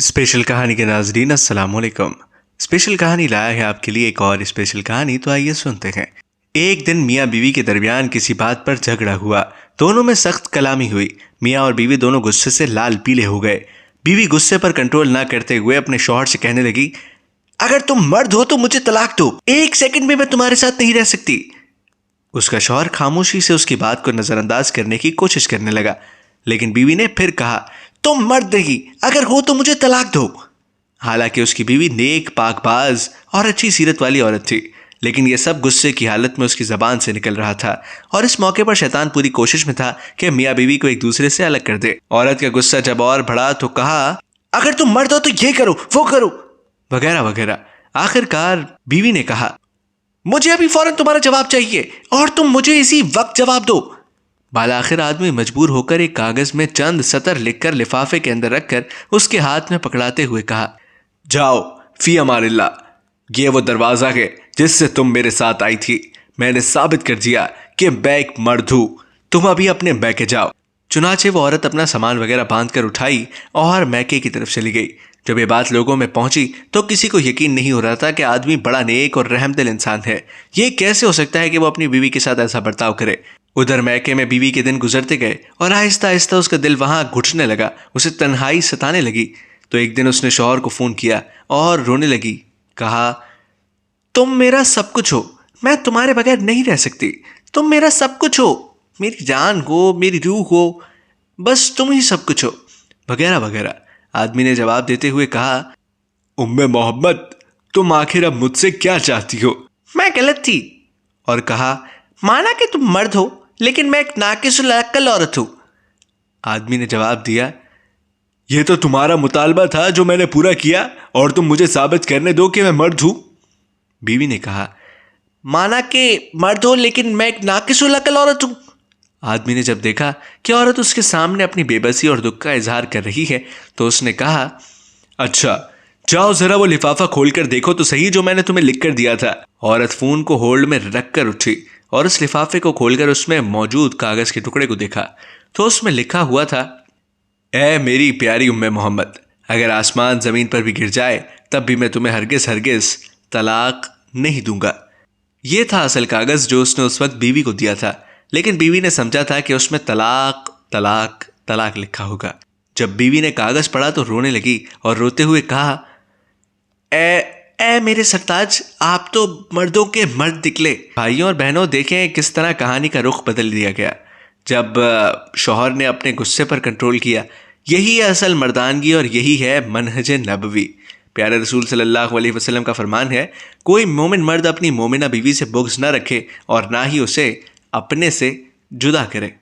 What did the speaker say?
Special कहानी के नाजरीन अस्सलाम वालेकुम। स्पेशल कहानी लाया है आपके लिए एक और स्पेशल कहानी, तो आइए सुनते हैं। एक दिन मियाँ बीवी के दरमियान किसी बात पर झगड़ा हुआ। दोनों में सख्त कलामी हुई। मियाँ और बीवी दोनों गुस्से से लाल पीले हो गए। बीवी गुस्से पर कंट्रोल ना करते हुए अपने शौहर से कहने लगी, अगर तुम मर्द हो तो मुझे तलाक दो, एक सेकंड में मैं तुम्हारे साथ नहीं रह सकती। उसका शौहर खामोशी से उसकी बात को नजरअंदाज करने की कोशिश करने लगा, लेकिन बीवी ने फिर कहा, तुम मर्द नहीं, अगर हो तो मुझे तलाक दो। हालांकि उसकी बीवी नेक, पाकबाज और अच्छी सीरत वाली औरत थी, लेकिन यह सब गुस्से की हालत में उसकी ज़बान से निकल रहा था। और इस मौके पर शैतान पूरी कोशिश में था कि मियाँ बीवी को एक दूसरे से अलग कर दे। औरत का गुस्सा जब और बढ़ा तो कहा, अगर तुम मर्द हो तो ये करो, वो करो, वगैरह वगैरह। आखिरकार बीवी ने कहा, मुझे अभी फौरन तुम्हारा जवाब चाहिए और तुम मुझे इसी वक्त जवाब दो। बालाखिर आदमी मजबूर होकर एक कागज में चंद सतर लिखकर लिफाफे के अंदर रखकर उसके हाथ में पकड़ाते हुए कहा, जाओ फी अमानिल्लाह, ये वो दरवाजा है जिससे तुम मेरे साथ आई थी। मैंने साबित कर दिया कि मैं एक मर्द हूं, तुम अभी अपने मैके जाओ। चुनाचे वो औरत अपना सामान वगैरह बांध कर उठाई और मैके की तरफ चली गई। जब ये बात लोगों में पहुंची तो किसी को यकीन नहीं हो रहा था कि आदमी बड़ा नेक और रहमदिल इंसान है। ये कैसे हो सकता है कि वो अपनी बीवी के साथ ऐसा बर्ताव करे। उधर मैके में बीवी के दिन गुजरते गए और आहिस्ता आहिस्ता उसका दिल वहां घुटने लगा, उसे तन्हाई सताने लगी। तो एक दिन उसने शौहर को फ़ोन किया और रोने लगी। कहा, तुम मेरा सब कुछ हो, मैं तुम्हारे बगैर नहीं रह सकती। तुम मेरा सब कुछ हो, मेरी जान हो, मेरी रूह हो, बस तुम ही सब कुछ हो, वगैरह वगैरह। आदमी ने जवाब देते हुए कहा, उम्मे मोहम्मद, तुम आखिर अब मुझसे क्या चाहती हो? मैं गलत थी। और कहा, माना कि तुम मर्द हो, लेकिन मैं एक नाकिसुल अक्ल औरत हूं। आदमी ने जवाब दिया, यह तो तुम्हारा मुतालबा था जो मैंने पूरा किया, और तुम मुझे साबित करने दो कि मैं मर्द हूं। बीवी ने कहा, माना कि मर्द हो, लेकिन मैं एक नाकिसुल अक्ल औरत हूं। आदमी ने जब देखा कि औरत उसके सामने अपनी बेबसी और दुख का इजहार कर रही है तो उसने कहा, अच्छा जाओ जरा वो लिफाफा खोलकर देखो तो सही जो मैंने तुम्हें लिख कर दिया था। औरत फोन को होल्ड में रख कर उठी और उस लिफाफे को खोलकर उसमें मौजूद कागज के टुकड़े को देखा तो उसमें लिखा हुआ था, ए मेरी प्यारी उम्मे मोहम्मद, अगर आसमान जमीन पर भी गिर जाए तब भी मैं तुम्हें हरगिज हरगिज तलाक नहीं दूंगा। यह था असल कागज जो उसने उस वक्त बीवी को दिया था, लेकिन बीवी ने समझा था कि उसमें तलाक तलाक तलाक लिखा होगा। जब बीवी ने कागज पढ़ा तो रोने लगी और रोते हुए कहा, ए मेरे सरताज, आप तो मर्दों के मर्द निकले। भाइयों और बहनों, देखें किस तरह कहानी का रुख बदल दिया गया जब शौहर ने अपने गुस्से पर कंट्रोल किया। यही है असल मर्दानगी और यही है मनहज नबवी। प्यारे रसूल सल्लल्लाहु अलैहि वसल्लम का फरमान है, कोई मोमिन मर्द अपनी मोमिना बीवी से बुग़्ज़ न रखे और ना ही उसे अपने से जुदा करे।